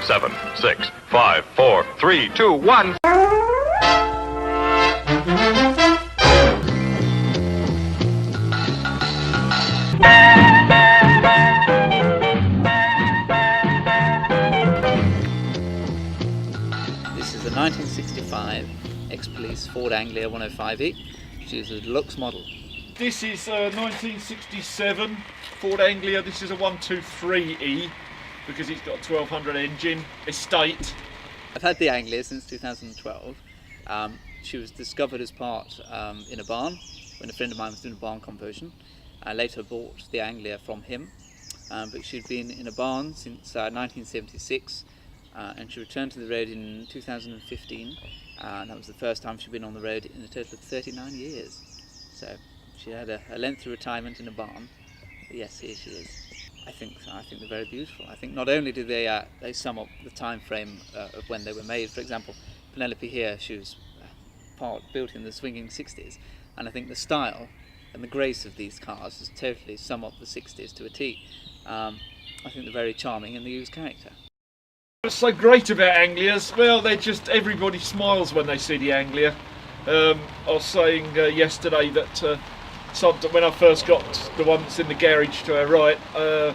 7, 6, 5, 4, 3, 2, 1. This is a 1965 ex-police Ford Anglia 105E. She is a deluxe model. This is a 1967 Ford Anglia. This is a 123E because it's got a 1200 engine, estate. I've had the Anglia since 2012. She was discovered as part in a barn when a friend of mine was doing a barn conversion. I later bought the Anglia from him, but she'd been in a barn since 1976, and she returned to the road in 2015, and that was the first time she'd been on the road in a total of 39 years. So she had a lengthy retirement in a barn. But yes, here she is. I think they're very beautiful. I think not only do they sum up the time frame of when they were made. For example, Penelope here, she was built in the swinging 60s, and I think the style and the grace of these cars has totally sum up the 60s to a T. I think they're very charming and they use character. What's so great about Anglias? Well, they're just, everybody smiles when they see the Anglia. I was saying yesterday that when I first got the one that's in the garage to our right, I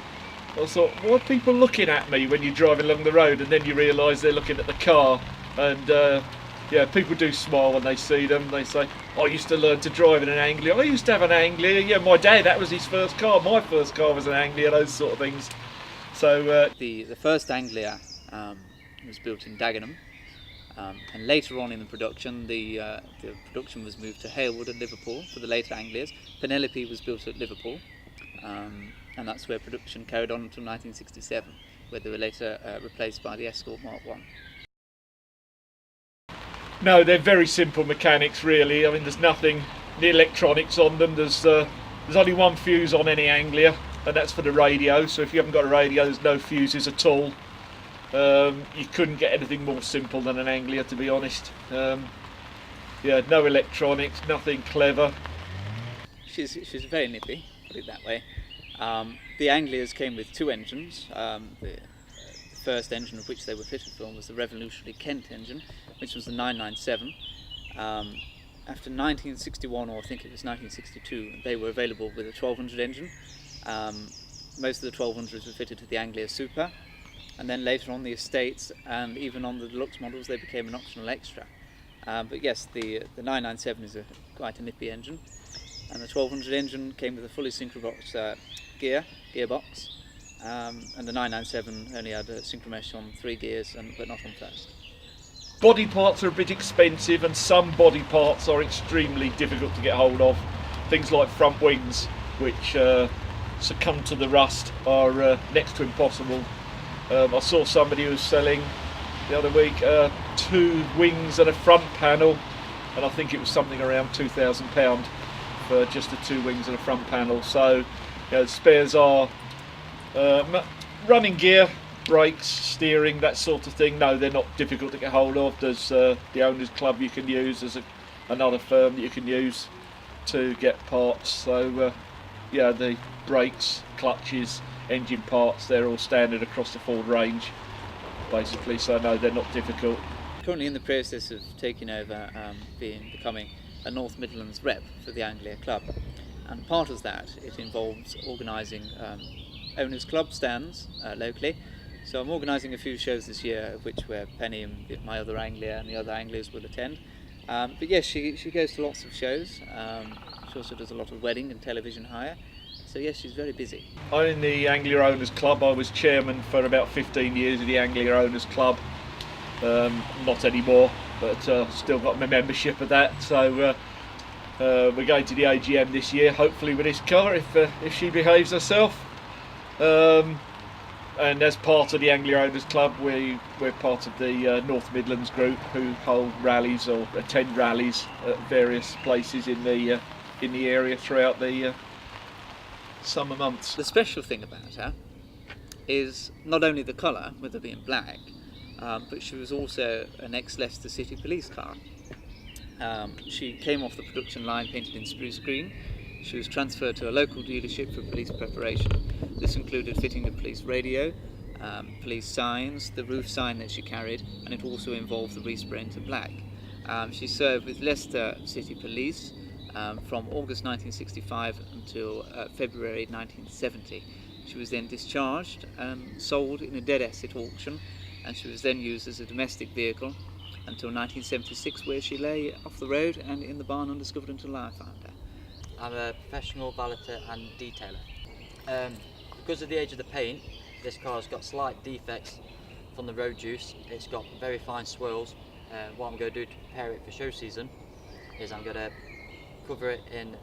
thought, why are people looking at me when you're driving along the road? And then you realise they're looking at the car. And yeah, people do smile when they see them. They say, I used to learn to drive in an Anglia. I used to have an Anglia. Yeah, my dad, that was his first car. My first car was an Anglia, those sort of things. So the first Anglia was built in Dagenham. And later on in the production, the production was moved to Halewood at Liverpool for the later Anglias. Penelope was built at Liverpool, and that's where production carried on until 1967, where they were later replaced by the Escort Mark I. No, they're very simple mechanics, really. I mean, there's nothing, the electronics on them. There's only one fuse on any Anglia, and that's for the radio. So if you haven't got a radio, there's no fuses at all. You couldn't get anything more simple than an Anglia, to be honest. Yeah, no electronics, nothing clever. She's very nippy, put it that way. The Anglias came with two engines. The first engine of which they were fitted for was the revolutionary Kent engine, which was the 997. After 1961, or I think it was 1962, they were available with a 1200 engine. Most of the 1200s were fitted to the Anglia Super. And then later on the estates and even on the deluxe models they became an optional extra. But yes, the 997 is quite a nippy engine, and the 1200 engine came with a fully synchrobox gearbox, and the 997 only had a synchromesh on 3 gears but not on first. Body parts are a bit expensive, and some body parts are extremely difficult to get hold of. Things like front wings, which succumb to the rust, are next to impossible. I saw somebody who was selling the other week 2 wings and a front panel, and I think it was something around £2,000 for just the 2 wings and a front panel. So the spares are running gear, brakes, steering, that sort of thing. No, they're not difficult to get hold of. There's the Owners Club you can use, there's another firm that you can use to get parts. So yeah, the brakes, clutches, engine parts, they're all standard across the Ford range basically, so no, they're not difficult. Currently in the process of taking over, becoming a North Midlands rep for the Anglia Club, and part of that it involves organising Owners Club stands locally. So I'm organising a few shows this year, of which where Penny and my other Anglia and the other Anglias will attend. But yes, she goes to lots of shows. She also does a lot of wedding and television hire. So yes, she's very busy. I'm in the Anglia Owners Club. I was chairman for about 15 years of the Anglia Owners Club. Not anymore, but still got my membership of that. So we're going to the AGM this year, hopefully with this car, if she behaves herself. And as part of the Anglia Owners Club, we're part of the North Midlands group who hold rallies or attend rallies at various places in the area throughout the summer months. The special thing about her is not only the colour, with her being black, but she was also an ex-Leicester City police car. She came off the production line painted in spruce green. She was transferred to a local dealership for police preparation. This included fitting a police radio, police signs, the roof sign that she carried, and it also involved the respray into black. She served with Leicester City Police from August 1965 until February 1970. She was then discharged and sold in a dead asset auction, and she was then used as a domestic vehicle until 1976, where she lay off the road and in the barn undiscovered until I found her. I'm a professional valeter and detailer. Because of the age of the paint, this car's got slight defects from the road use. It's got very fine swirls. What I'm going to do to prepare it for show season is I'm going to cover it in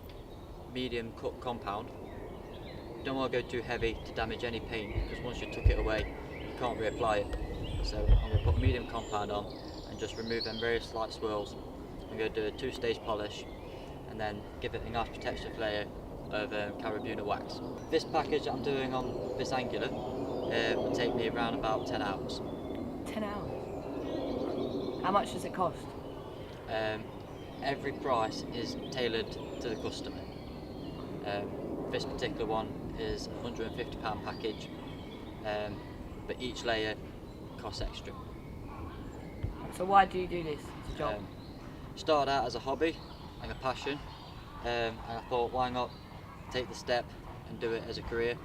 medium cut compound. Don't want to go too heavy to damage any paint, because once you took it away you can't reapply it. So I'm going to put medium compound on and just remove them very slight swirls. I'm going to do a 2-stage polish and then give it a nice protective layer of carabiner wax. This package that I'm doing on this angular will take me around about 10 hours. 10 hours? How much does it cost? Every price is tailored to the customer. This particular one is a £150 package, but each layer costs extra. So why do you do this as a job? Started out as a hobby and a passion, and I thought, why not take the step and do it as a career?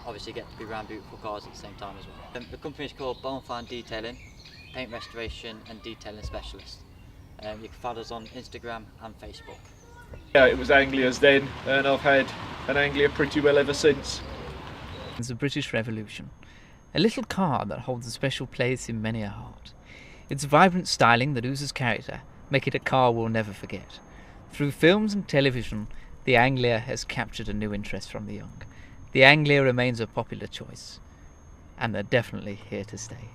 Obviously get to be around beautiful cars at the same time as well. The company is called Bonfire Detailing, paint restoration and detailing specialist. You can find us on Instagram and Facebook. Yeah, it was Anglia's then, and I've had an Anglia pretty well ever since. It's the British Revolution, a little car that holds a special place in many a heart. Its vibrant styling that oozes character make it a car we'll never forget. Through films and television, the Anglia has captured a new interest from the young. The Anglia remains a popular choice, and they're definitely here to stay.